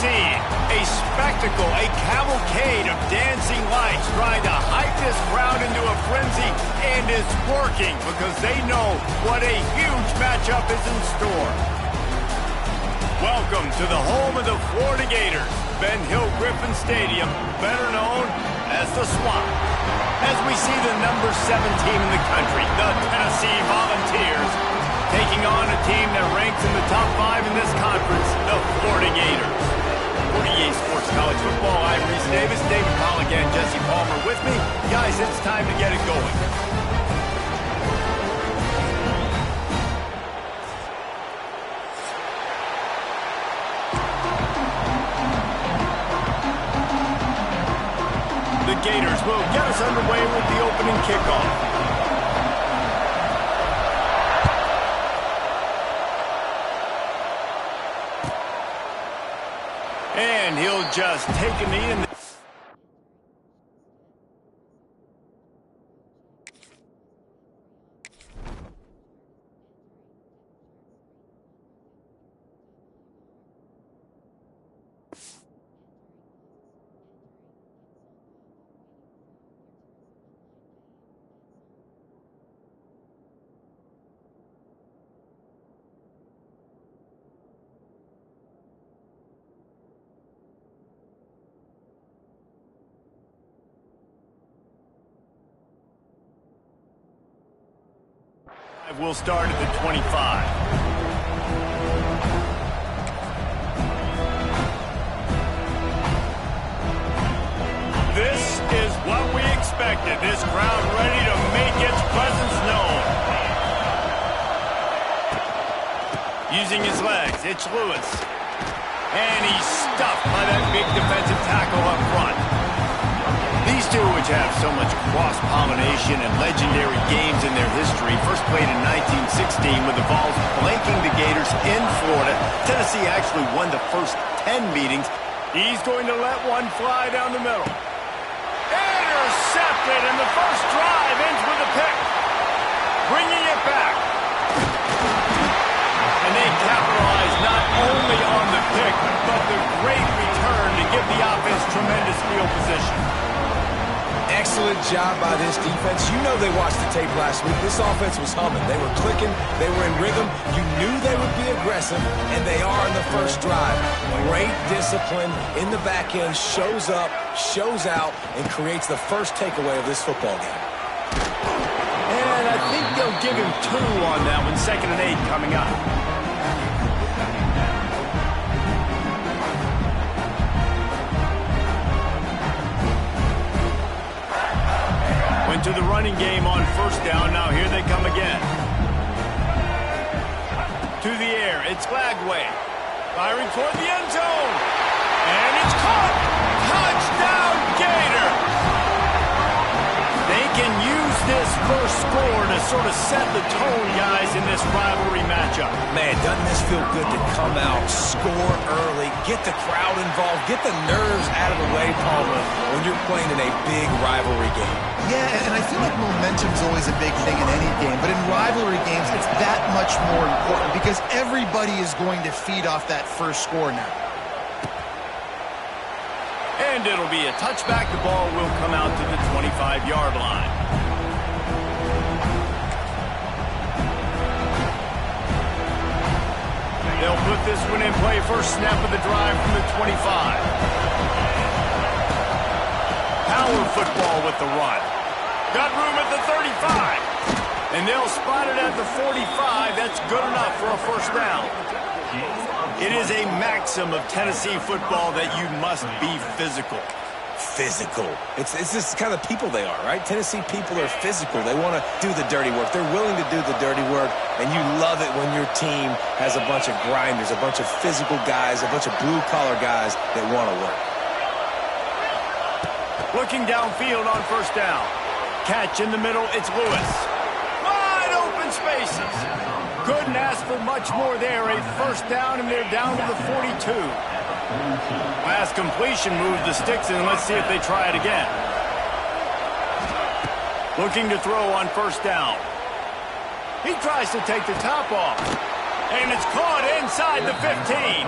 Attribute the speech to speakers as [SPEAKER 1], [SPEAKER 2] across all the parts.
[SPEAKER 1] scene. A spectacle, a cavalcade of dancing lights trying to hype this crowd into a frenzy, and it's working because they know what a huge matchup is in store. Welcome to the home of the Florida Gators, Ben Hill Griffin Stadium, better known as the Swamp. As we see the number 7 team in the country, the Tennessee Volunteers, taking on a team that ranks in the top 5 in this conference, the Florida Gators. For EA Sports College Football, I'm Reese Davis, David Pollock, and Jesse Palmer with me. Guys, it's time to get it going. The Gators will get us underway with the opening kickoff. And he'll just take a knee in the... We'll start at the 25. This is what we expected. This crowd ready to make its presence known. Using his legs, it's Lewis. And he's stuffed by that big defensive tackle up front. These two, which have so much cross-pollination and legendary games in their history, first played in 1916 with the Vols blanking the Gators in Florida. Tennessee actually won the first 10 meetings. He's going to let one fly down the middle. Intercepted, and the first drive ends with a pick. Bringing it back. And they capitalize not only on the pick, but the great return to give the offense tremendous field position.
[SPEAKER 2] Excellent job by this defense. You know they watched the tape last week. This offense was humming. They were clicking. They were in rhythm. You knew they would be aggressive, and they are in the first drive. Great discipline in the back end. Shows up, shows out, and creates the first takeaway of this football game.
[SPEAKER 1] And I think they'll give him 2 on that one. 2nd and 8 coming up. To the running game on first down. Now here they come again. To the air, it's Lagway. Firing toward the end zone. And it's caught. Touchdown, Gators. They can use this first score to sort of set the tone, guys, in this rivalry matchup.
[SPEAKER 2] Man, doesn't this feel good to come out, score early, get the crowd involved, get the nerves out of the way, Palmer, when you're playing in a big rivalry game.
[SPEAKER 3] Yeah, and I feel like momentum's always a big thing in any game, but in rivalry games, it's that much more important because everybody is going to feed off that first score now.
[SPEAKER 1] And it'll be a touchback. The ball will come out to the 25-yard line. They'll put this one in play. First snap of the drive from the 25. Power football with the run. Got room at the 35. And they'll spot it at the 45. That's good enough for a first down. It is a maxim of Tennessee football that you must be physical.
[SPEAKER 2] Physical. It's just kind of people they are, right? Tennessee people are physical. They want to do the dirty work. They're willing to do the dirty work, and you love it when your team has a bunch of grinders, a bunch of physical guys, a bunch of blue-collar guys that want to work.
[SPEAKER 1] Looking downfield on first down. Catch in the middle, it's Lewis. Wide open spaces. Couldn't ask for much more there. A first down, and they're down to the 42. Last completion moved the sticks, and let's see if they try it again. Looking to throw on first down. He tries to take the top off. And it's caught inside the 15.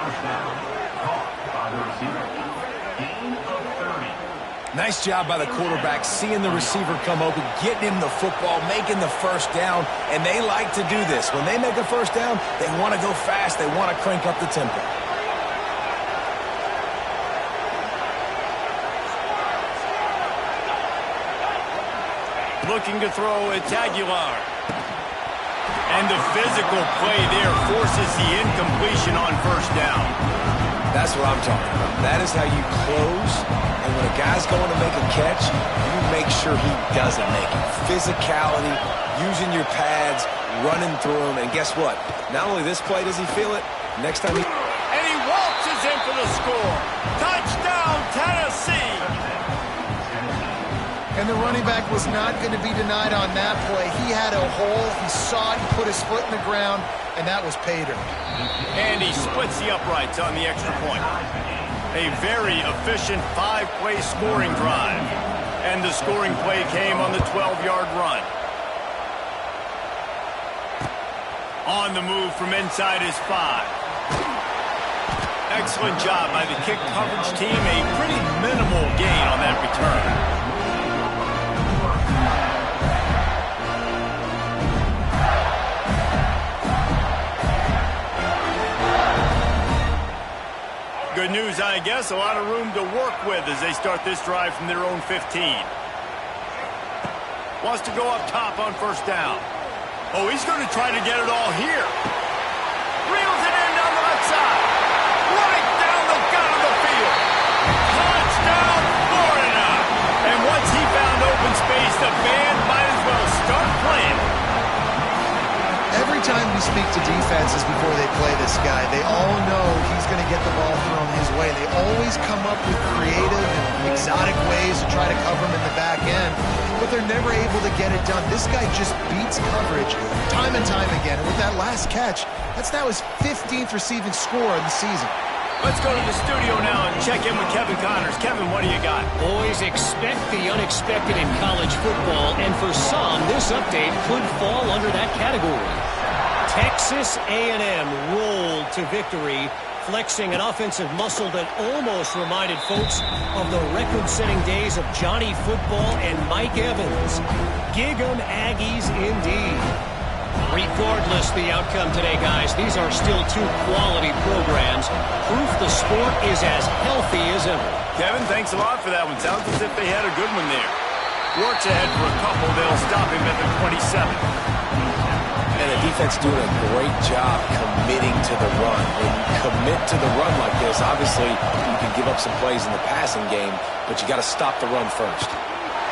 [SPEAKER 2] Nice job by the quarterback, seeing the receiver come open, getting him the football, making the first down, and they like to do this. When they make a first down, they want to go fast. They want to crank up the tempo.
[SPEAKER 1] Looking to throw, it's Aguilar. And the physical play there forces the incompletion on first down.
[SPEAKER 2] That's what I'm talking about. That is how you close. And when a guy's going to make a catch, you make sure he doesn't make it. Physicality, using your pads, running through them. And guess what? Not only this play does he feel it, next time he...
[SPEAKER 1] And he waltzes in for the score. Touchdown, Tennessee!
[SPEAKER 3] And the running back was not going to be denied on that play. He had a hole, he saw it, he put his foot in the ground, and that was paid him.
[SPEAKER 1] And he splits the uprights on the extra point. A very efficient 5-play scoring drive. And the scoring play came on the 12-yard run. On the move from inside his 5. Excellent job by the kick coverage team. A pretty minimal gain on that return. Good news, I guess. A lot of room to work with as they start this drive from their own 15. Wants to go up top on first down. Oh, he's going to try to get it all here. Reels it in down the left side. Right down the gut of the field. Touchdown, Florida. And once he found open space, the band might as well start playing.
[SPEAKER 3] Every time we speak to defenses before they play this guy, they all know he's going to get the ball thrown his way. They always come up with creative and exotic ways to try to cover him in the back end, but they're never able to get it done. This guy just beats coverage time and time again. And with that last catch, that's now his 15th receiving score of the season.
[SPEAKER 1] Let's go to the studio now and check in with Kevin Connors. Kevin, what do you got?
[SPEAKER 4] Always expect the unexpected in college football, and for some, this update could fall under that category. Texas A&M rolled to victory, flexing an offensive muscle that almost reminded folks of the record-setting days of Johnny Football and Mike Evans. Gig 'em Aggies indeed. Regardless the outcome today, guys, these are still two quality programs. Proof the sport is as healthy as ever.
[SPEAKER 1] Kevin, thanks a lot for that one. Sounds as if they had a good one there. Works ahead for a couple. They'll stop him at the 27.
[SPEAKER 2] And the defense doing a great job committing to the run. When you commit to the run like this, obviously you can give up some plays in the passing game, but you got to stop the run first.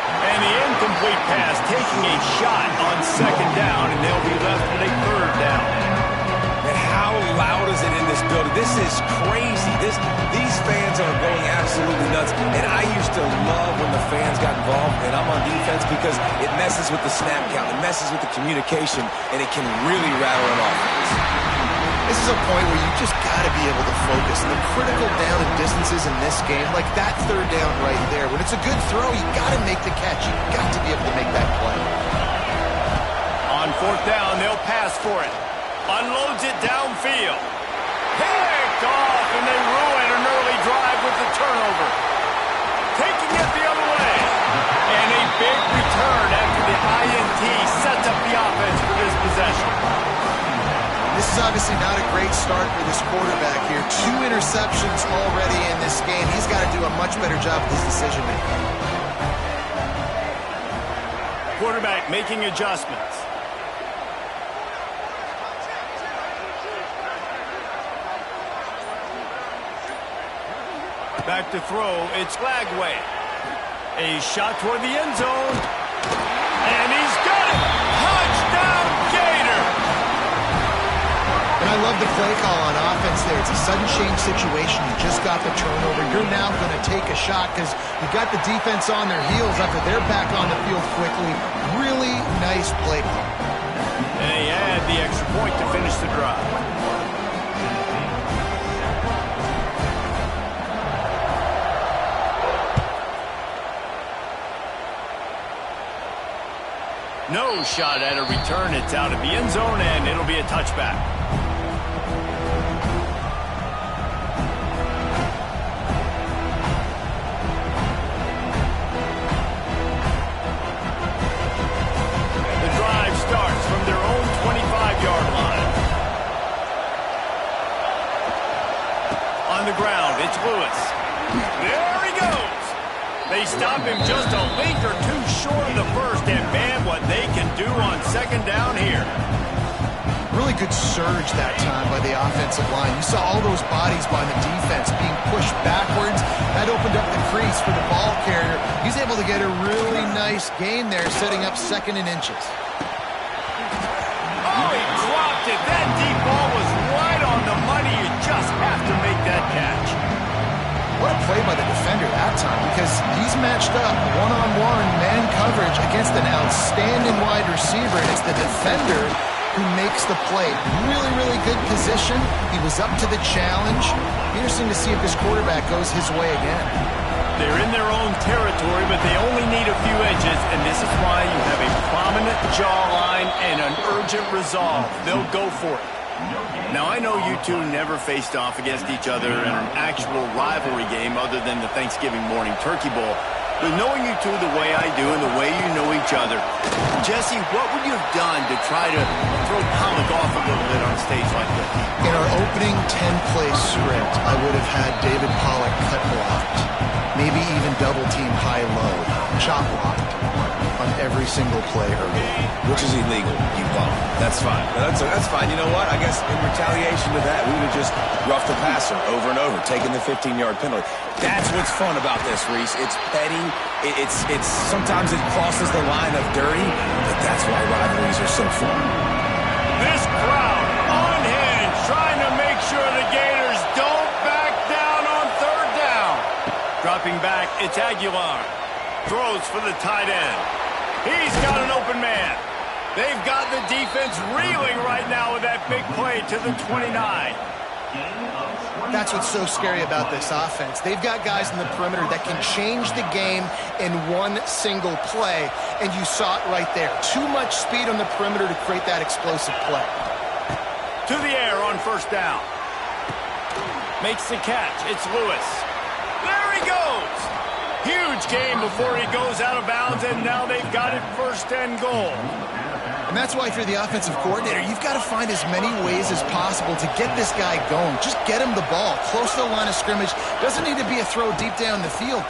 [SPEAKER 1] And the incomplete pass taking a shot on second down, and they'll be left with a third down.
[SPEAKER 2] And how loud is it in this building? This is crazy. These fans are going absolutely nuts. And I used to love when the fans got involved, and I'm on defense because it messes with the snap count. It messes with the communication, and it can really rattle an offense.
[SPEAKER 3] This is a point where you just got to be able to focus. The critical down and distances in this game, like that third down right there, when it's a good throw, you got to make the catch. You got to be able to make that play.
[SPEAKER 1] On fourth down, they'll pass for it. Unloads it downfield. Picked off, and they ruin an early drive with the turnover. Taking it the other way. And a big return after the INT sets up the offense for this possession.
[SPEAKER 3] This is obviously not a great start for this quarterback here. 2 interceptions already in this game. He's got to do a much better job with his decision-making.
[SPEAKER 1] Quarterback making adjustments. Back to throw, it's Flagway. A shot toward the end zone. And he's got it! Touchdown, Gator!
[SPEAKER 3] And I love the play call on offense there. It's a sudden change situation. You just got the turnover. You're now going to take a shot because you got the defense on their heels after they're back on the field quickly. Really nice play call.
[SPEAKER 1] And they add the extra point to finish the drive. No shot at a return. It's out of the end zone, and it'll be a touchback. Lewis. There he goes. They stop him just a link or two short of the first, and man, what they can do on second down here.
[SPEAKER 3] Really good surge that time by the offensive line. You saw all those bodies by the defense being pushed backwards. That opened up the crease for the ball carrier. He's able to get a really nice gain there, setting up 2nd and inches.
[SPEAKER 1] Oh, he dropped it. That deep ball was right on the money. You just have to make that catch.
[SPEAKER 3] What a play by the defender that time, because he's matched up one-on-one man coverage against an outstanding wide receiver, and it's the defender who makes the play. Really, really good position. He was up to the challenge. Interesting to see if this quarterback goes his way again.
[SPEAKER 1] They're in their own territory, but they only need a few inches, and this is why you have a prominent jawline and an urgent resolve. They'll go for it. Now, I know you two never faced off against each other in an actual rivalry game other than the Thanksgiving morning turkey bowl. But knowing you two the way I do and the way you know each other, Jesse, what would you have done to try to throw Pollock off a little bit on a stage like this?
[SPEAKER 3] In our opening 10-play script, I would have had David Pollock cut blocked, maybe even double-team high-low, chop blocked on every single play early.
[SPEAKER 2] Which is illegal. You won't. That's fine. That's fine. You know what? I guess in retaliation to that, we would have just roughed the passer over and over, taking the 15-yard penalty. That's what's fun about this, Reese. It's petty. It's sometimes it crosses the line of dirty, but that's why rivalries are so fun.
[SPEAKER 1] This crowd unhinged, trying to make sure the Gators don't back down on 3rd down. Dropping back, it's Aguilar. Throws for the tight end. He's got an open man. They've got the defense reeling right now with that big play to the 29.
[SPEAKER 3] That's what's so scary about this offense. They've got guys in the perimeter that can change the game in one single play, and you saw it right there. Too much speed on the perimeter to create that explosive play.
[SPEAKER 1] To the air on 1st down. Makes the catch. It's Lewis. There he goes. Huge game before he goes out of bounds, and now they've got it 1st and goal.
[SPEAKER 3] And that's why if you're the offensive coordinator, you've got to find as many ways as possible to get this guy going. Just get him the ball close to the line of scrimmage. Doesn't need to be a throw deep down the field.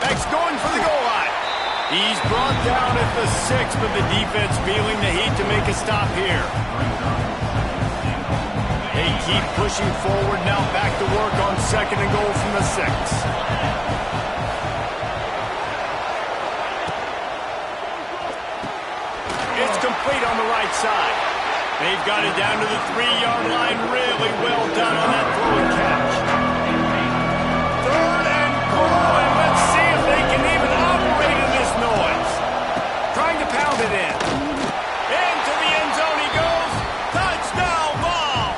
[SPEAKER 1] Beck's going for the goal line. He's brought down at the 6, but the defense feeling the heat to make a stop here. They keep pushing forward now, back to work on 2nd and goal from the 6. It's complete on the right side. They've got it down to the 3-yard line. Really well done on that throw and catch. 3rd and goal, and let's see if they can even operate in this noise. Trying to pound it in. Into the end zone he goes. Touchdown ball.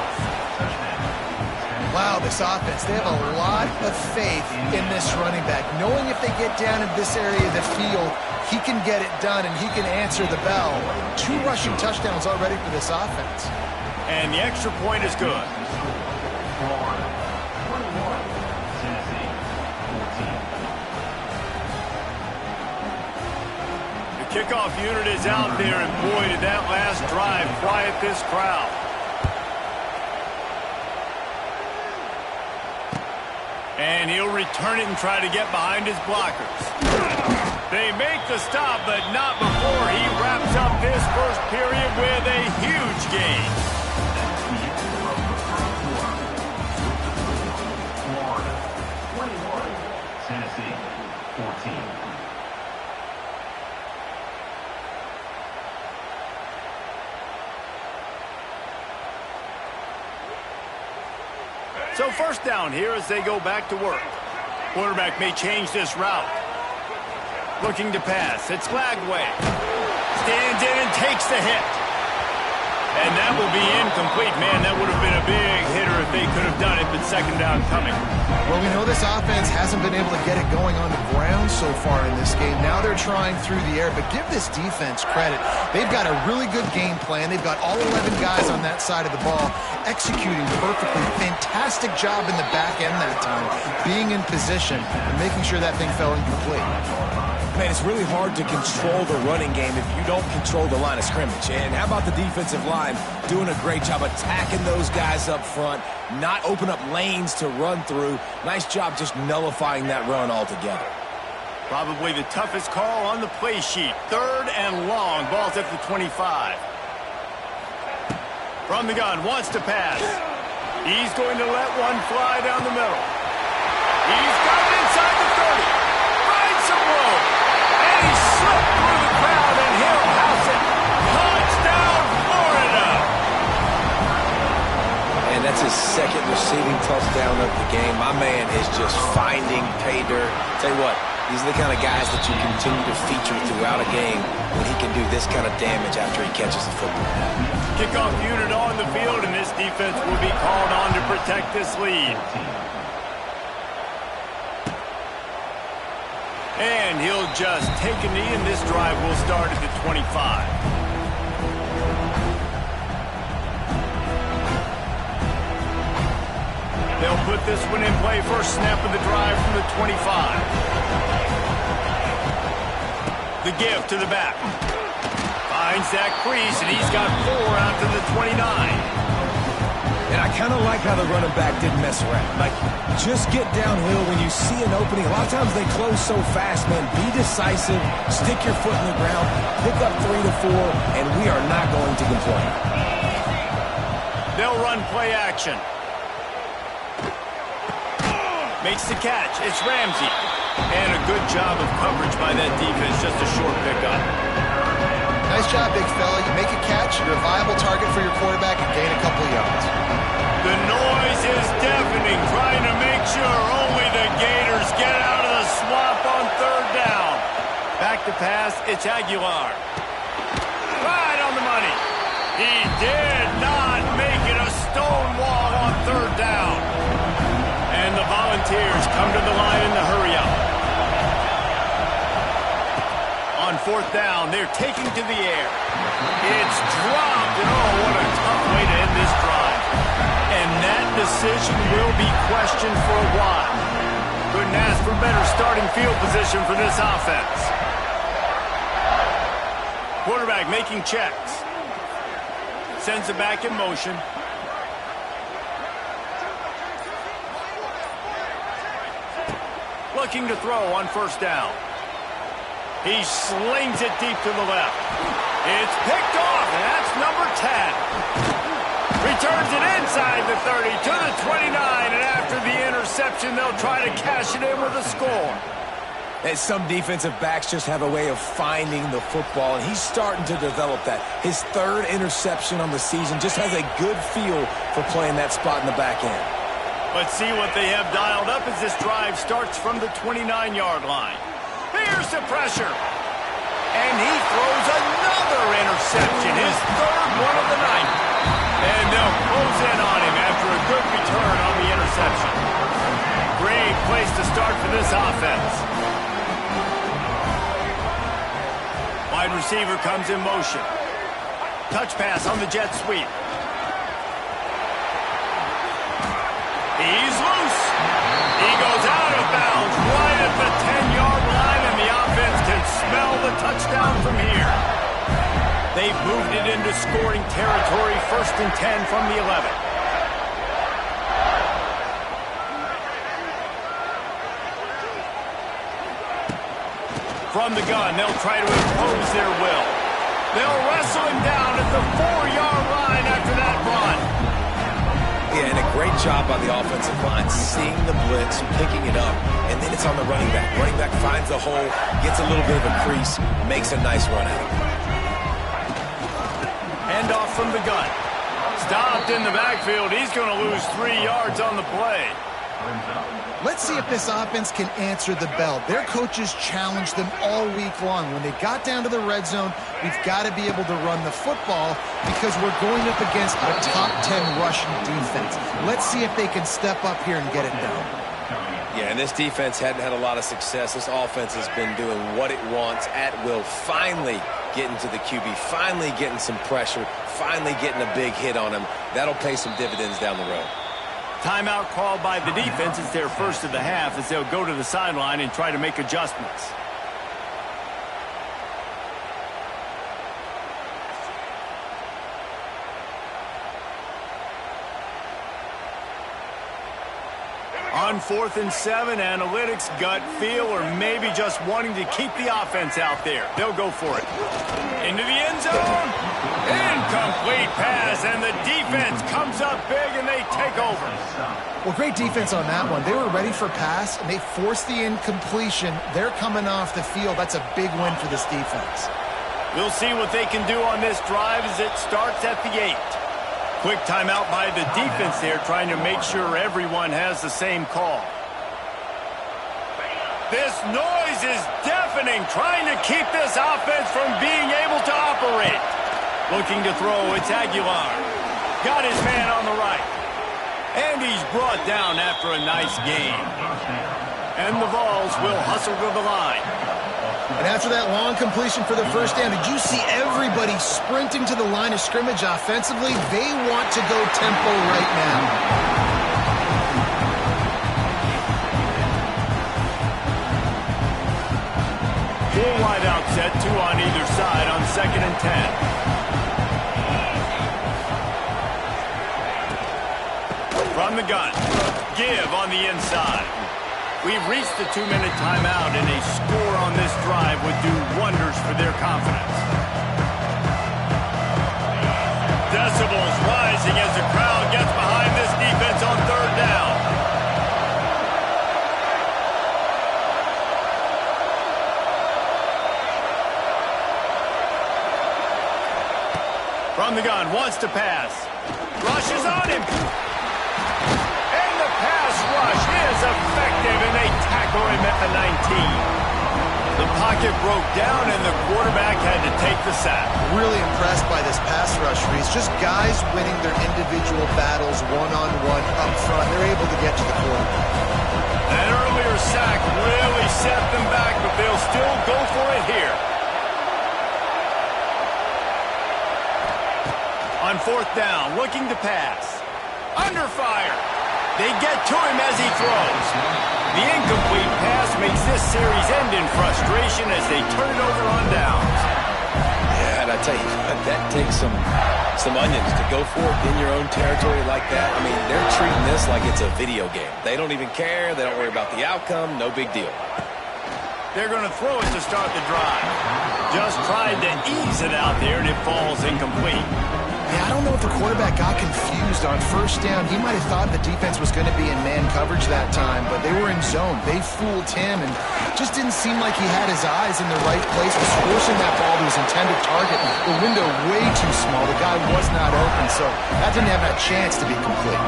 [SPEAKER 3] Wow, this offense, they have a lot of faith in this running back, knowing if they get down in this area of the field, he can get it done and he can answer the bell. 2 rushing touchdowns already for this offense.
[SPEAKER 1] And the extra point is good. The kickoff unit is out there, and boy, did that last drive quiet this crowd. And he'll return it and try to get behind his blockers. They make the stop, but not before he wraps up this first period with a huge gain.
[SPEAKER 5] Florida, 21. Tennessee, 14.
[SPEAKER 1] So 1st down here as they go back to work. Quarterback may change this route. Looking to pass. It's Lagway. Stands in and takes the hit. And that will be incomplete. Man, that would have been a big hitter if they could have done it, but 2nd down coming.
[SPEAKER 3] Well, we know this offense hasn't been able to get it going on the ground so far in this game. Now they're trying through the air, but give this defense credit. They've got a really good game plan. They've got all 11 guys on that side of the ball executing perfectly. Fantastic job in the back end that time, being in position and making sure that thing fell incomplete.
[SPEAKER 2] Man, it's really hard to control the running game if you don't control the line of scrimmage. And how about the defensive line doing a great job attacking those guys up front, not open up lanes to run through. Nice job just nullifying that run altogether.
[SPEAKER 1] Probably the toughest call on the play sheet. 3rd and long. Ball's at the 25. From the gun, wants to pass. He's going to let one fly down the middle. He's got it inside the 30. Finds some room. And he slipped through the crowd, and he'll house it. Touchdown, Florida!
[SPEAKER 2] And that's his 2nd receiving touchdown of the game. My man is just finding pay dirt. Tell you what, these are the kind of guys that you continue to feature throughout a game when he can do this kind of damage after he catches the football.
[SPEAKER 1] Kickoff unit on the field, and this defense will be called on to protect this lead. And he'll just take a knee, and this drive will start at the 25. They'll put this one in play. First snap of the drive from the 25. The give to the back. Finds that crease, and he's got 4 out to the 29.
[SPEAKER 2] And I kind of like how the running back didn't mess around. Like, just get downhill when you see an opening. A lot of times they close so fast, man. Be decisive, stick your foot in the ground, pick up 3 to 4, and we are not going to complain.
[SPEAKER 1] They'll run play action. Makes the catch. It's Ramsey. And a good job of coverage by that defense. Just a short pickup.
[SPEAKER 3] Nice job, big fella. You make a catch, you're a viable target for your quarterback, and gain a couple of yards.
[SPEAKER 1] The noise is deafening, trying to make sure only the Gators get out of the swamp on 3rd down. Back to pass, it's Aguilar. Right on the money. He did not make it a stone wall on 3rd down. And the Volunteers come to the line in the hurry-up. On 4th down, they're taking to the air. It's dropped, and oh, what a tough way to end this drive. And that decision will be questioned for a while. Couldn't ask for better starting field position for this offense. Quarterback making checks. Sends it back in motion. Looking to throw on 1st down. He slings it deep to the left. It's picked off, and that's number 10. Returns it inside the 30 to the 29, and after the interception, they'll try to cash it in with a score.
[SPEAKER 2] And some defensive backs just have a way of finding the football, and he's starting to develop that. His 3rd interception on the season, just has a good feel for playing that spot in the back end.
[SPEAKER 1] Let's see what they have dialed up as this drive starts from the 29-yard line. Here's the pressure. And he throws another interception, his 3rd one of the night. And they'll close in on him after a good return on the interception. Great place to start for this offense. Wide receiver comes in motion. Touch pass on the jet sweep. He's loose. He goes out of bounds right at the 10-yard line, and the offense can smell the touchdown from here. They've moved it into scoring territory, 1st and 10 from the 11. From the gun, they'll try to impose their will. They'll wrestle him down at the 4-yard line after that run.
[SPEAKER 2] Yeah, and a great job by the offensive line, seeing the blitz, picking it up, and then it's on the running back. Running back finds the hole, gets a little bit of a crease, makes a nice run out.
[SPEAKER 1] Handoff from the gun. Stopped in the backfield. He's going to lose 3 yards on the play.
[SPEAKER 3] Let's see if this offense can answer the bell. Their coaches challenged them all week long. When they got down to the red zone, we've got to be able to run the football because we're going up against a top 10 rushing defense. Let's see if they can step up here and get it done.
[SPEAKER 2] Yeah, and this defense hadn't had a lot of success. This offense has been doing what it wants at will. Finally getting to the QB, finally getting some pressure, finally getting a big hit on him. That'll pay some dividends down the road.
[SPEAKER 1] Timeout called by the defense. It's their first of the half as they'll go to the sideline and try to make adjustments. On 4th and 7, analytics, gut feel, or maybe just wanting to keep the offense out there. They'll go for it. Into the end zone. Incomplete pass, and the defense comes up big, and they take over.
[SPEAKER 3] Well, great defense on that one. They were ready for pass, and they forced the incompletion. They're coming off the field. That's a big win for this defense.
[SPEAKER 1] We'll see what they can do on this drive as it starts at the 8. Quick timeout by the defense there, trying to make sure everyone has the same call. This noise is deafening, trying to keep this offense from being able to operate. Looking to throw, it's Aguilar. Got his man on the right. And he's brought down after a nice game. And the Vols will hustle to the line.
[SPEAKER 3] And after that long completion for the first down, did you see everybody sprinting to the line of scrimmage offensively? They want to go tempo right now.
[SPEAKER 1] Full wide out set, 2 on either side on 2nd and 10. From the gun, give on the inside. We've reached the 2-minute timeout, and a score on this drive would do wonders for their confidence. Decibels rising as the crowd gets behind this defense on 3rd down. From the gun, wants to pass. Rushes on him. Rush is effective, and they tackle him at the 19. The pocket broke down, and the quarterback had to take the sack.
[SPEAKER 3] Really impressed by this pass rush, Reese. Just guys winning their individual battles one-on-one up front. They're able to get to the quarterback.
[SPEAKER 1] That earlier sack really set them back, but they'll still go for it here. On 4th down, looking to pass. Under fire. They get to him as he throws. The incomplete pass makes this series end in frustration as they turn it over on downs.
[SPEAKER 2] Yeah, and I tell you, that takes some onions to go for it in your own territory like that. I mean, they're treating this like it's a video game. They don't even care. They don't worry about the outcome. No big deal.
[SPEAKER 1] They're going to throw it to start the drive. Just tried to ease it out there, and it falls incomplete.
[SPEAKER 3] Yeah, I don't know if the quarterback got confused on 1st down. He might have thought the defense was going to be in man coverage that time, but they were in zone. They fooled him, and just didn't seem like he had his eyes in the right place. Was forcing that ball to his intended target. The window way too small. The guy was not open, so that didn't have that chance to be complete.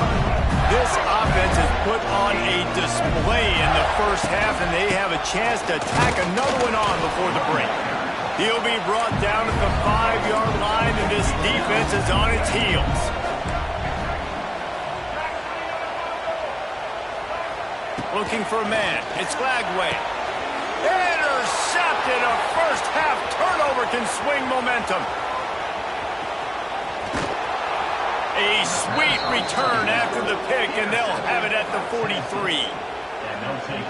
[SPEAKER 1] This offense has put on a display in the first half, and they have a chance to tack another one on before the break. He'll be brought down at the 5-yard line, and this defense is on its heels. Looking for a man. It's Glagway. Intercepted. A first-half turnover can swing momentum. A sweet return after the pick, and they'll have it at the 43.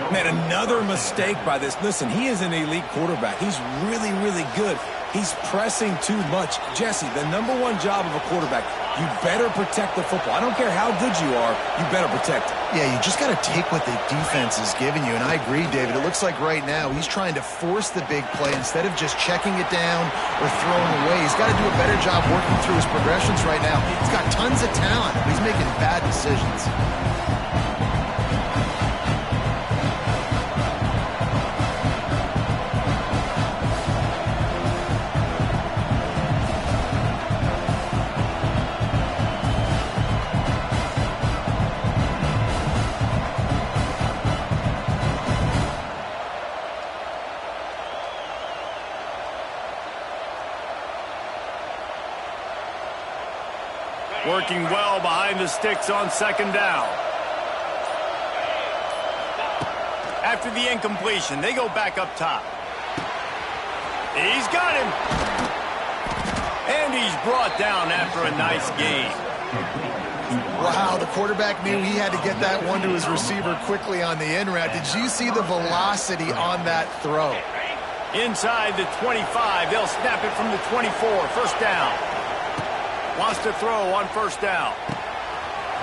[SPEAKER 2] Man, another mistake by this. Listen, he is an elite quarterback. He's really, really good. He's pressing too much. Jesse, the #1 job of a quarterback, you better protect the football. I don't care how good you are, you better protect it.
[SPEAKER 3] Yeah, you just got to take what the defense is giving you, and I agree, David. It looks like right now he's trying to force the big play instead of just checking it down or throwing away. He's got to do a better job working through his progressions right now. He's got tons of talent, but he's making bad decisions.
[SPEAKER 1] Working well behind the sticks on 2nd down. After the incompletion, they go back up top. He's got him. And he's brought down after a nice game.
[SPEAKER 3] Wow, the quarterback knew he had to get that one to his receiver quickly on the in route. Did you see the velocity on that throw?
[SPEAKER 1] Inside the 25, they'll snap it from the 24, 1st down. Wants to throw on 1st down.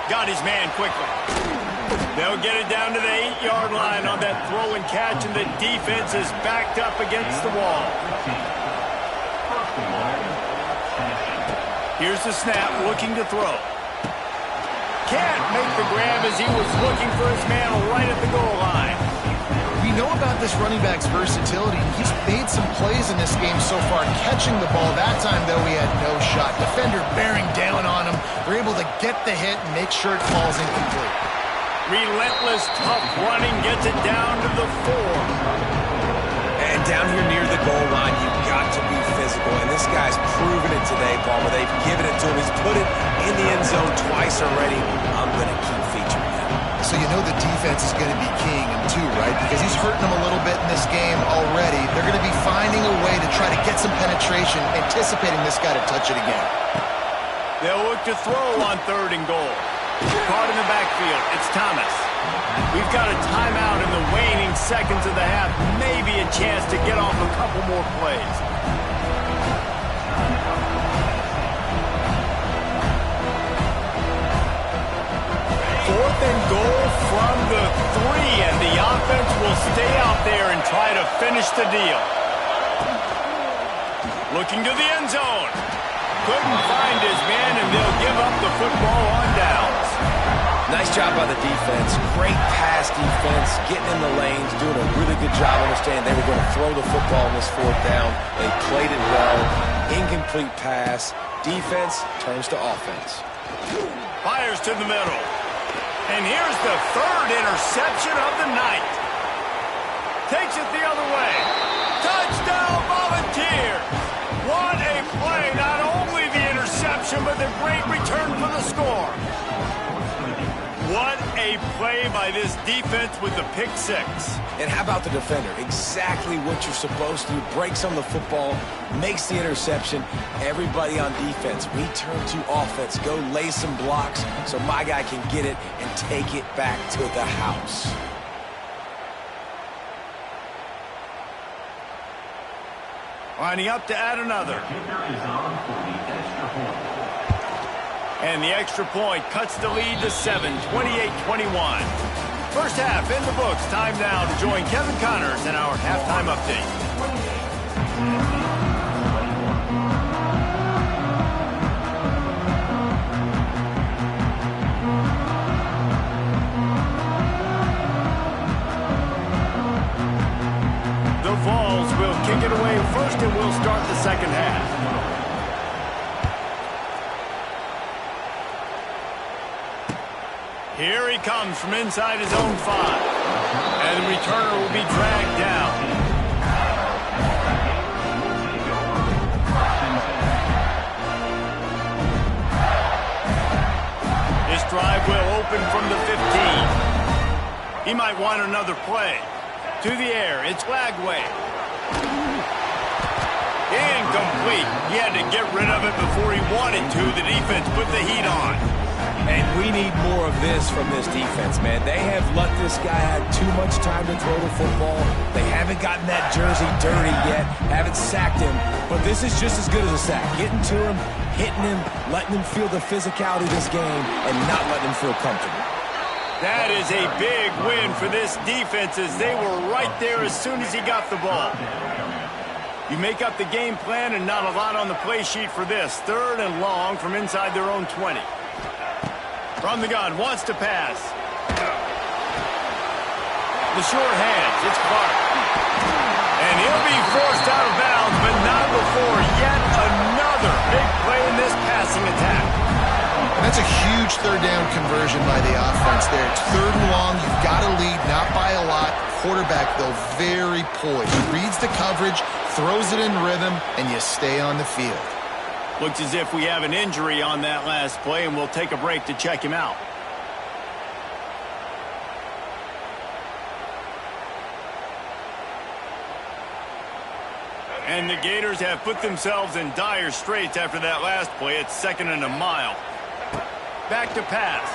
[SPEAKER 1] Got his man quickly. They'll get it down to the 8-yard line on that throw and catch, and the defense is backed up against the wall. Here's the snap, looking to throw. Can't make the grab as he was looking for his man right at the goal line.
[SPEAKER 3] We know about this running back's versatility. He's made some plays in this game so far, catching the ball. That time, though, he had no shot. Defender bearing down on him. They're able to get the hit and make sure it falls incomplete.
[SPEAKER 1] Relentless, tough running gets it down to the 4.
[SPEAKER 2] And down here near the goal line, you've got to be physical. And this guy's proven it today, Palmer. They've given it to him. He's put it in the end zone twice already. I'm going to keep featuring him.
[SPEAKER 3] So you know the defense is going to be keying him too, right? Because he's hurting them a little bit in this game already. They're going to be finding a way to try to get some penetration, anticipating this guy to touch it again.
[SPEAKER 1] They'll look to throw on 3rd and goal. Caught in the backfield. It's Thomas. We've got a timeout in the waning seconds of the half. Maybe a chance to get off a couple more plays. Fourth and goal from the 3, and the offense will stay out there and try to finish the deal. Looking to the end zone. Couldn't find his man, and they'll give up the football on downs.
[SPEAKER 2] Nice job by the defense. Great pass defense, getting in the lanes, doing a really good job understanding they were going to throw the football on this 4th down. They played it well. Incomplete pass. Defense turns to offense.
[SPEAKER 1] Fires to the middle. And here's the 3rd interception of the night. Takes it the other way. Touchdown, Volunteers! What a play. Not only the interception, but the great return for the score. What a play by this defense with the pick 6.
[SPEAKER 2] And how about the defender? Exactly what you're supposed to do. Breaks on the football, makes the interception. Everybody on defense, we turn to offense. Go lay some blocks so my guy can get it and take it back to the house.
[SPEAKER 1] Lining up to add another. And the extra point cuts the lead to 7, 28-21. First half in the books. Time now to join Kevin Connors in our halftime update. The Vols will kick it away first, and we'll start the second half. Here he comes from inside his own 5. And the returner will be dragged down. This drive will open from the 15. He might want another play. To the air, it's Lagway. Incomplete. He had to get rid of it before he wanted to. The defense put the heat on.
[SPEAKER 2] And we need more of this from this defense, man. They have let this guy have too much time to throw the football. They haven't gotten that jersey dirty yet, haven't sacked him. But this is just as good as a sack. Getting to him, hitting him, letting him feel the physicality of this game, and not letting him feel comfortable.
[SPEAKER 1] That is a big win for this defense as they were right there as soon as he got the ball. You make up the game plan and not a lot on the play sheet for this. 3rd and long from inside their own 20. From the gun, wants to pass. The short hands, it's Clark. And he'll be forced out of bounds, but not before yet another big play in this passing attack.
[SPEAKER 3] And that's a huge 3rd down conversion by the offense there. It's 3rd and long. You've got to lead, not by a lot. Quarterback, though, very poised. Reads the coverage, throws it in rhythm, and you stay on the field.
[SPEAKER 1] Looks as if we have an injury on that last play, and we'll take a break to check him out. And the Gators have put themselves in dire straits after that last play. It's 2nd and a mile. Back to pass.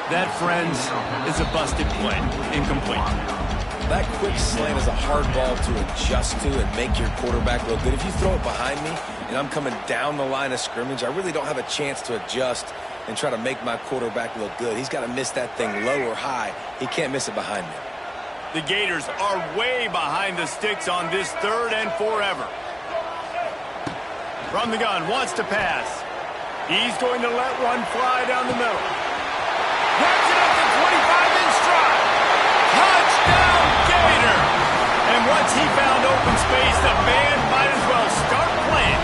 [SPEAKER 1] That, friends, is a busted play. Incomplete.
[SPEAKER 2] That quick slant is a hard ball to adjust to and make your quarterback look good. If you throw it behind me and I'm coming down the line of scrimmage, I really don't have a chance to adjust and try to make my quarterback look good. He's got to miss that thing low or high. He can't miss it behind me.
[SPEAKER 1] The Gators are way behind the sticks on this 3rd and forever. From the gun, wants to pass. He's going to let one fly down the middle. Grabs it up to 25 in stride. Touchdown, Gator! And once he found open space, the band might as well start playing.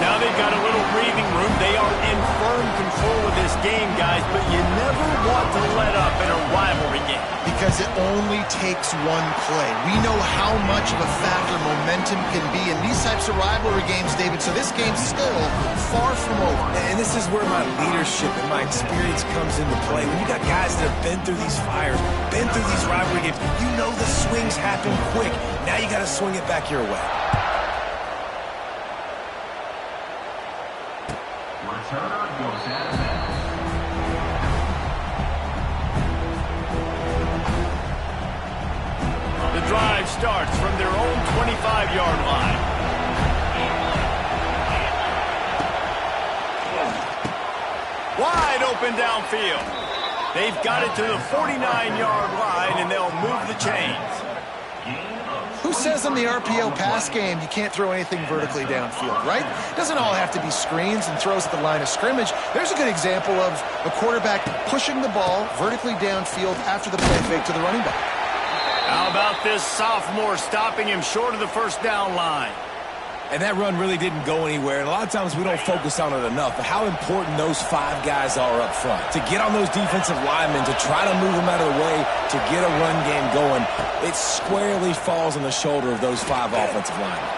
[SPEAKER 1] Now they've got a little breathing room. They are in firm control of this game, guys, but you never want to let up in a rivalry game.
[SPEAKER 3] Because it only takes one play. We know how much of a factor momentum can be in these types of rivalry games, David, so this game's still far from over.
[SPEAKER 2] And this is where my leadership and my experience comes into play. When you got guys that have been through these fires, been through these rivalry games, you know the swings happen quick. Now you got to swing it back your way.
[SPEAKER 5] Returner goes out of bounds.
[SPEAKER 1] The drive starts from their own 25-yard line. Wide open downfield. They've got it to the 49-yard line, and they'll move the chains.
[SPEAKER 3] Who says in the RPO pass game you can't throw anything vertically downfield, right? It doesn't all have to be screens and throws at the line of scrimmage. There's a good example of a quarterback pushing the ball vertically downfield after the play fake to the running back.
[SPEAKER 1] How about this sophomore stopping him short of the first down line?
[SPEAKER 2] And that run really didn't go anywhere. And a lot of times we don't focus on it enough, but how important those 5 guys are up front. To get on those defensive linemen, to try to move them out of the way, to get a run game going, it squarely falls on the shoulder of those 5 offensive linemen.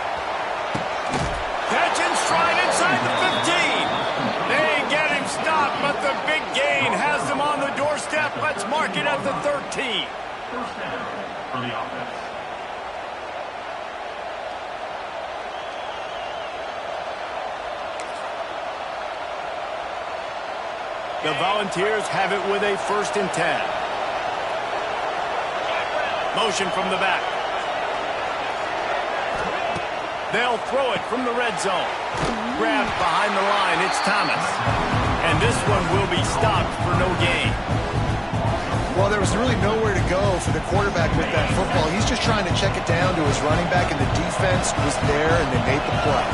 [SPEAKER 1] Catch and stride inside the 15. They get him stopped, but the big gain has them on the doorstep. Let's mark it at the 13.
[SPEAKER 5] First down for the offense.
[SPEAKER 1] The Volunteers have it with a 1st and 10. Motion from the back. They'll throw it from the red zone. Grabbed behind the line, it's Thomas. And this one will be stopped for no gain.
[SPEAKER 3] Well, there was really nowhere to go for the quarterback with that football. He's just trying to check it down to his running back, and the defense was there, and they made the play.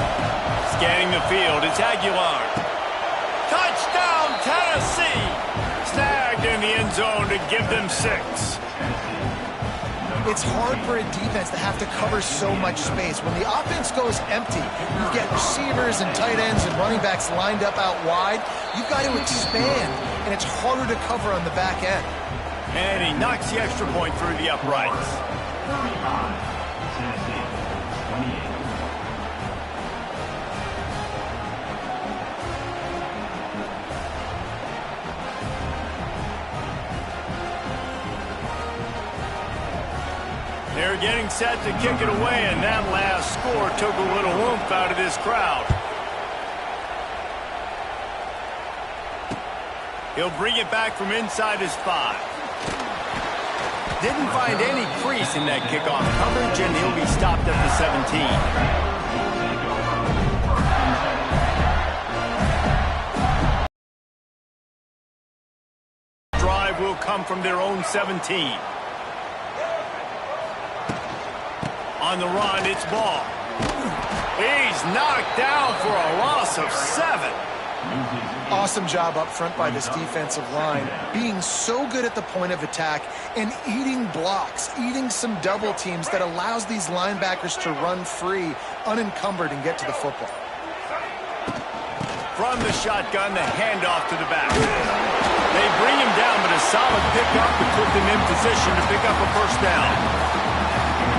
[SPEAKER 1] Scanning the field, it's Aguilar. Touchdown, Tennessee! Snagged in the end zone to give them 6.
[SPEAKER 3] It's hard for a defense to have to cover so much space. When the offense goes empty, you get receivers and tight ends and running backs lined up out wide. You've got to expand, and it's harder to cover on the back end.
[SPEAKER 1] And he knocks the extra point through the uprights.
[SPEAKER 5] 35. Tennessee, 28.
[SPEAKER 1] They're getting set to kick it away, and that last score took a little oomph out of this crowd. He'll bring it back from inside his 5. Didn't find any crease in that kickoff coverage, and he'll be stopped at the 17. Drive will come from their own 17. On the run, it's Ball. He's knocked down for a loss of 7.
[SPEAKER 3] Awesome job up front by this defensive line, being so good at the point of attack and eating blocks, eating some double teams that allows these linebackers to run free, unencumbered, and get to the football.
[SPEAKER 1] From the shotgun, the handoff to the back. They bring him down, but a solid pickup to put them in position to pick up a first down.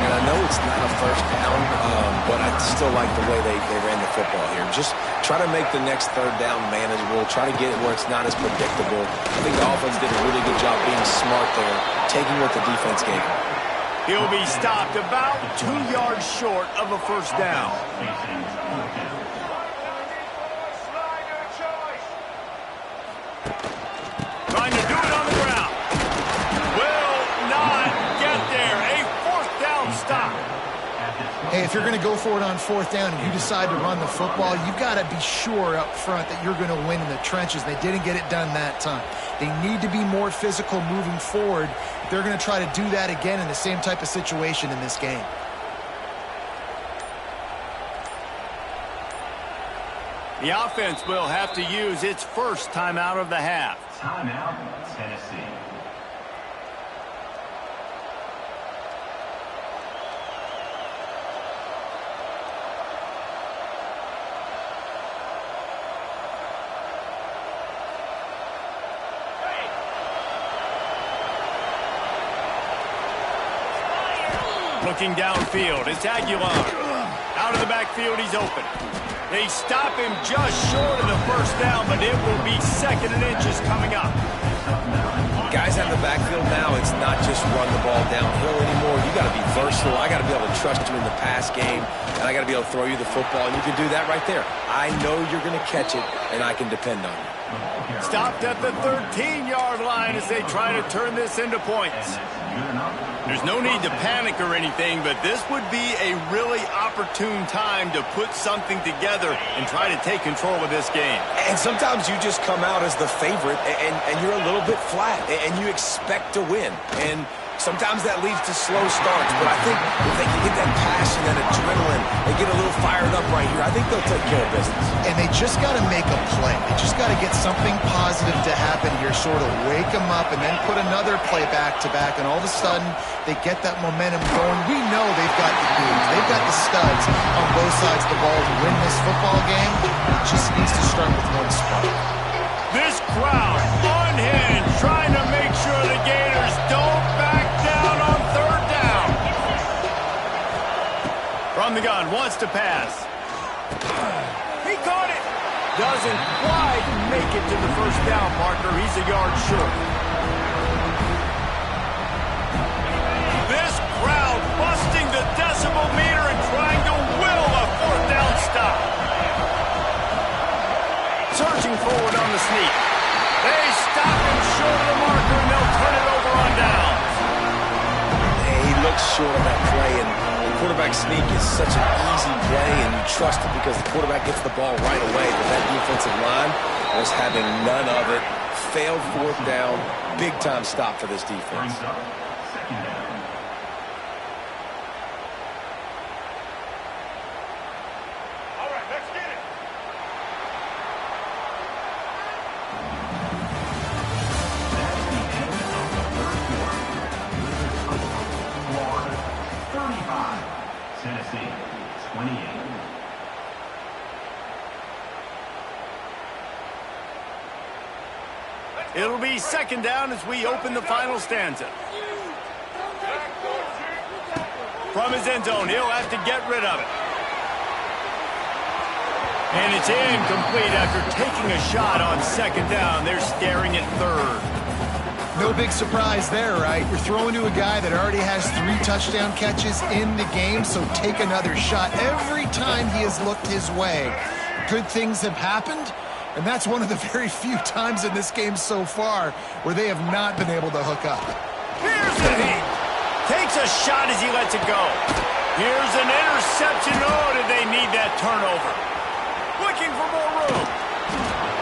[SPEAKER 2] And I know it's not a first down, but I still like the way they ran the football here. Just try to make the next 3rd down manageable. Try to get it where it's not as predictable. I think the offense did a really good job being smart there, taking what the defense gave him.
[SPEAKER 1] He'll be stopped about 2 yards short of a first down. Trying to do it on the ground. Will not get there. A 4th down stop.
[SPEAKER 3] Hey, if you're going to go for it on 4th down and you decide to run the football, you've got to be sure up front that you're going to win in the trenches. They didn't get it done that time. They need to be more physical moving forward. They're going to try to do that again in the same type of situation in this game.
[SPEAKER 1] The offense will have to use its first timeout of the half.
[SPEAKER 5] Timeout, Tennessee.
[SPEAKER 1] Looking downfield, it's Aguilar. Out of the backfield, he's open. They stop him just short of the first down, but it will be 2nd and inches coming up.
[SPEAKER 2] Guys out in the backfield now, it's not just run the ball downhill anymore. You got to be versatile. I got to be able to trust you in the pass game, and I got to be able to throw you the football, and you can do that right there. I know you're going to catch it, and I can depend on you.
[SPEAKER 1] Stopped at the 13-yard line as they try to turn this into points. There's no need to panic or anything, but this would be a really opportune time to put something together and try to take control of this game.
[SPEAKER 2] And sometimes you just come out as the favorite, and you're a little bit flat, and you expect to win. And sometimes that leads to slow starts, but I think if they can get that passion, that adrenaline, they get a little fired up right here, I think they'll take care of business.
[SPEAKER 3] And they just got to make a play. They just got to get something positive to happen here, sort of wake them up, and then put another play back-to-back, and all of a sudden they get that momentum going. We know they've got the dudes. They've got the studs on both sides of the ball to win this football game. It just needs to start with one spark.
[SPEAKER 1] This crowd unhinged, trying to make sure the Gators don't back down on 3rd down. From the gun, wants to pass. He caught it. Doesn't quite make it to the first down marker. He's a yard short. This crowd busting the decibel meter and trying to will a 4th down stop. Surging forward on the sneak. They stop him short of the marker, and they'll turn it over on downs.
[SPEAKER 2] He looks short of that play, and the quarterback sneak is such an easy play, and you trust it because the quarterback gets the ball right away. But that defensive line was having none of it. Failed 4th down. Big-time stop for this defense.
[SPEAKER 5] Brings up 2nd down. Tennessee, 28.
[SPEAKER 1] It'll be 2nd down as we open the final stanza. From his end zone, he'll have to get rid of it. And it's incomplete after taking a shot on 2nd down. They're staring at 3rd.
[SPEAKER 3] No big surprise there, right? You're throwing to a guy that already has 3 touchdown catches in the game, so take another shot. Every time he has looked his way, good things have happened, and that's one of the very few times in this game so far where they have not been able to hook up.
[SPEAKER 1] Here's the heat. Takes a shot as he lets it go. Here's an interception. Oh, did they need that turnover? Looking for more room.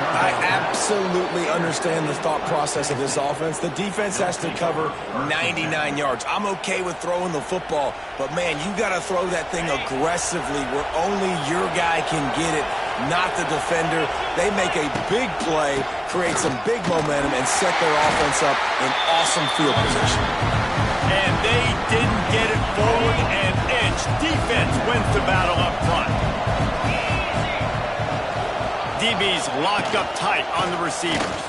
[SPEAKER 2] I absolutely understand the thought process of this offense. The defense has to cover 99 yards. I'm okay with throwing the football, but, man, you got to throw that thing aggressively where only your guy can get it, not the defender. They make a big play, create some big momentum, and set their offense up in awesome field position.
[SPEAKER 1] And they didn't get it forward an inch. Defense wins the battle up front. DB's locked up tight on the receivers.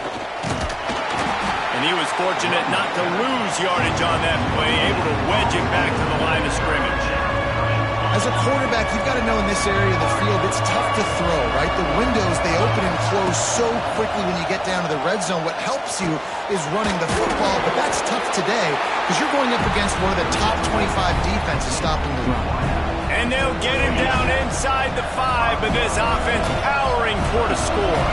[SPEAKER 1] And he was fortunate not to lose yardage on that play, able to wedge it back to the line of scrimmage.
[SPEAKER 3] As a quarterback, you've got to know in this area of the field, it's tough to throw, right? The windows, they open and close so quickly when you get down to the red zone. What helps you is running the football, but that's tough today because you're going up against one of the top 25 defenses stopping the run.
[SPEAKER 1] And they'll get him down inside the 5, but this offense powering toward a score.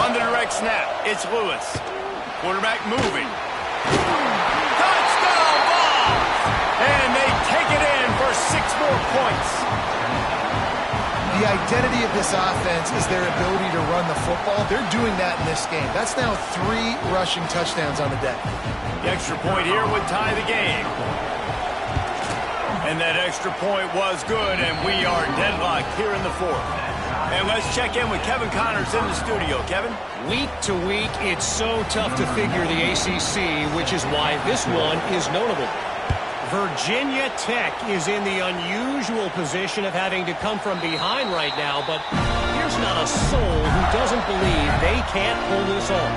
[SPEAKER 1] On the direct snap, it's Lewis. Quarterback moving. Touchdown ball! And they
[SPEAKER 3] identity of this offense is their ability to run the football. They're doing that in this game. That's now 3 rushing touchdowns on the day.
[SPEAKER 1] The extra point here would tie the game. And that extra point was good, and we are deadlocked here in the 4th. And let's check in with Kevin Connors in the studio. Kevin?
[SPEAKER 4] Week to week, it's so tough to figure the ACC, which is why this one is notable. Virginia Tech is in the unusual position of having to come from behind right now, but there's not a soul who doesn't believe they can't pull this off.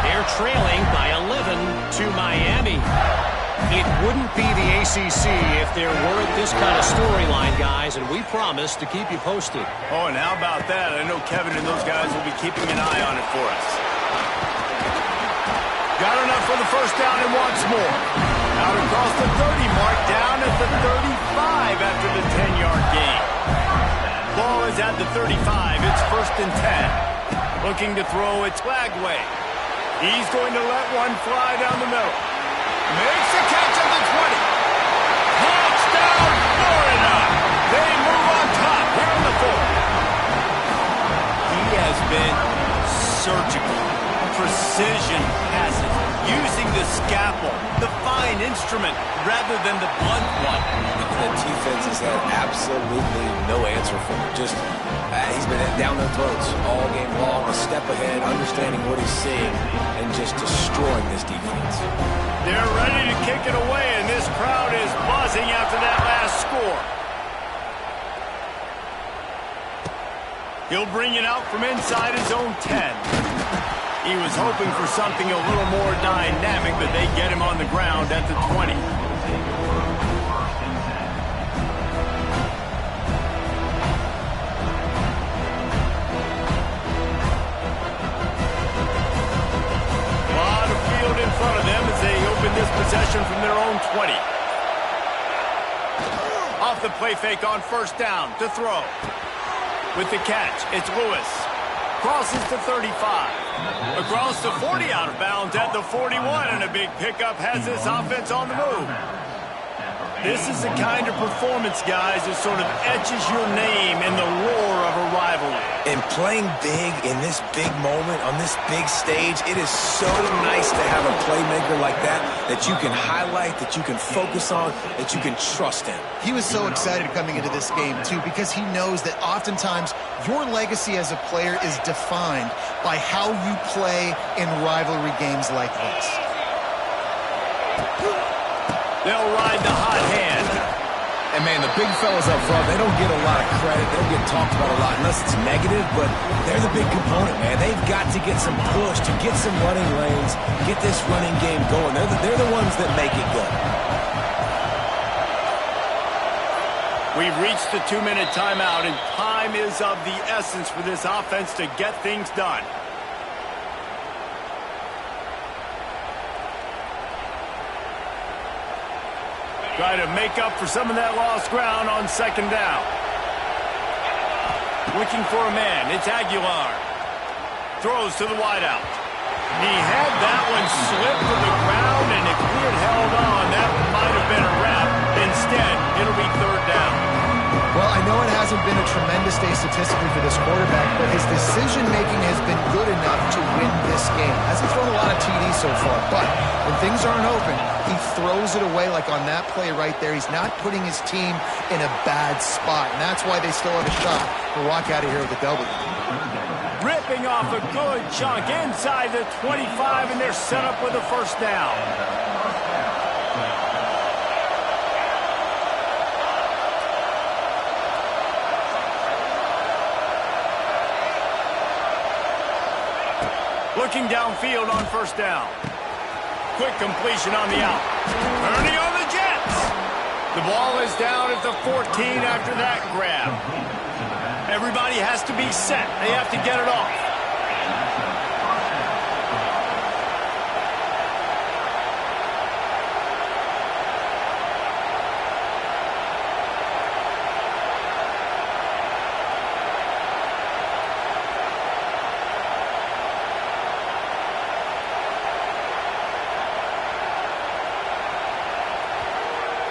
[SPEAKER 4] They're trailing by 11 to Miami. It wouldn't be the ACC if there weren't this kind of storyline, guys, and we promise to keep you posted.
[SPEAKER 1] Oh, and how about that? I know Kevin and those guys will be keeping an eye on it for us. Got enough for the first down and wants more. Out across the 30 mark, down at the 35 after the 10-yard gain. Ball is at the 35. It's 1st and 10. Looking to throw, it's Lagway. He's going to let one fly down the middle. Makes the catch at the 20. Touchdown, Florida. They move on top here in the 4th. He has been surgical. Precision passes, using the scalpel, the fine instrument, rather than the blunt one.
[SPEAKER 2] The defense has had absolutely no answer for him. Just, he's been down their throats all game long, a step ahead, understanding what he's seeing, and just destroying this defense.
[SPEAKER 1] They're ready to kick it away, and this crowd is buzzing after that last score. He'll bring it out from inside his own 10. He was hoping for something a little more dynamic, but they get him on the ground at the 20. A lot of field in front of them as they open this possession from their own 20. Off the play fake on 1st down to throw. With the catch, it's Lewis. Crosses to 35. Across the 40, out of bounds at the 41, and a big pickup has this offense on the move. This is the kind of performance, guys, that sort of etches your name in the roar of a rivalry.
[SPEAKER 2] And playing big in this big moment, on this big stage, it is so nice to have a playmaker like that you can highlight, that you can focus on, that you can trust in.
[SPEAKER 3] He was so excited coming into this game, too, because he knows that oftentimes your legacy as a player is defined by how you play in rivalry games like this.
[SPEAKER 1] They'll ride the hot hand.
[SPEAKER 2] And, man, the big fellas up front, they don't get a lot of credit. They don't get talked about a lot unless it's negative, but they're the big component, man. They've got to get some push, to get some running lanes, get this running game going. They're the ones that make it go.
[SPEAKER 1] We've reached the 2-minute timeout, and time is of the essence for this offense to get things done. Try to make up for some of that lost ground on 2nd down. Looking for a man. It's Aguilar. Throws to the wideout. He had that one slip to the ground, and if he had held on, that might have been a wrap. Instead, it'll be 3rd down.
[SPEAKER 3] Well, I know it hasn't been a tremendous day statistically for this quarterback, but his decision-making has been good enough to win this game. Hasn't thrown a lot of TDs so far, but when things aren't open, he throws it away like on that play right there. He's not putting his team in a bad spot, and that's why they still have a shot to walk out of here with a W.
[SPEAKER 1] Ripping off a good chunk inside the 25, and they're set up with a 1st down. Looking downfield on 1st down. Quick completion on the out. Turning on the Jets. The ball is down at the 14 after that grab. Everybody has to be set. They have to get it off.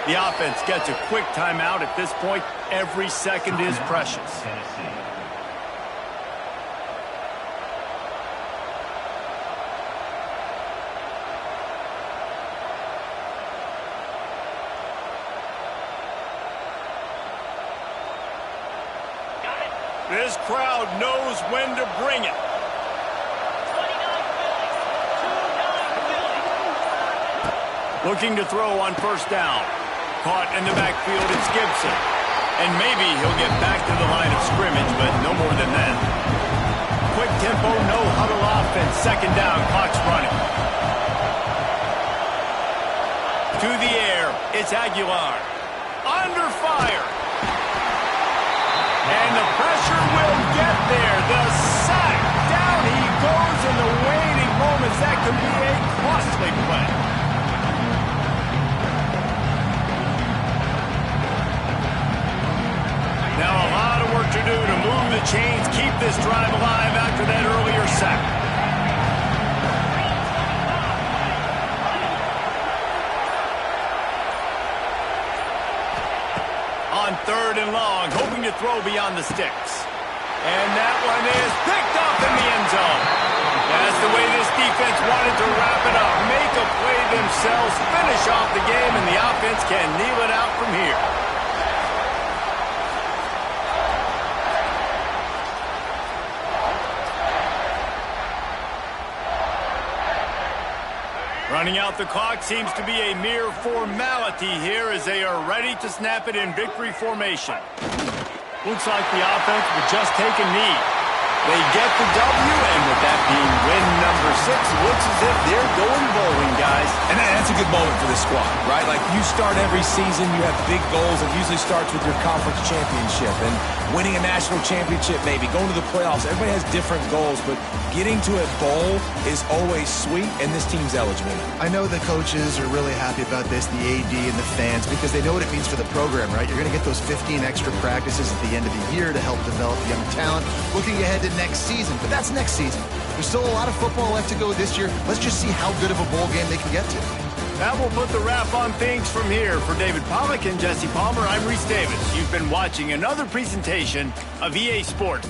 [SPEAKER 1] The offense gets a quick timeout at this point. Every second is precious.
[SPEAKER 5] Tennessee.
[SPEAKER 1] This crowd knows when to bring it. Looking to throw on first down. Caught in the backfield, it's Gibson. And maybe he'll get back to the line of scrimmage, but no more than that. Quick tempo, no huddle offense. Second down, clock's running. To the air, it's Aguilar. Under fire. And the pressure will get there. The sack. Down he goes in the waiting moments. That could be a costly play. Now a lot of work to do to move the chains, keep this drive alive after that earlier sack. On third and long, hoping to throw beyond the sticks. And that one is picked up in the end zone. That's the way this defense wanted to wrap it up. Make a play themselves, finish off the game, and the offense can kneel it out from here. Running out the clock seems to be a mere formality here as they are ready to snap it in victory formation. Looks like the offense will just take a knee. They get the W, and with that being win number 6, looks as if they're going bowling, guys.
[SPEAKER 2] And that's a good moment for this squad, right? Like, you start every season, you have big goals. It usually starts with your conference championship and winning a national championship, maybe going to the playoffs. Everybody has different goals, but getting to a bowl is always sweet, and this team's eligible.
[SPEAKER 3] I know the coaches are really happy about this, the AD and the fans, because they know what it means for the program, right? You're going to get those 15 extra practices at the end of the year to help develop young talent. Looking ahead to next season, but that's next season. There's still a lot of football left to go this year. Let's just see how good of a bowl game they can get to.
[SPEAKER 1] That will put the wrap on things from here. For David Pollack and Jesse Palmer, I'm Reese Davis. You've been watching another presentation of EA Sports.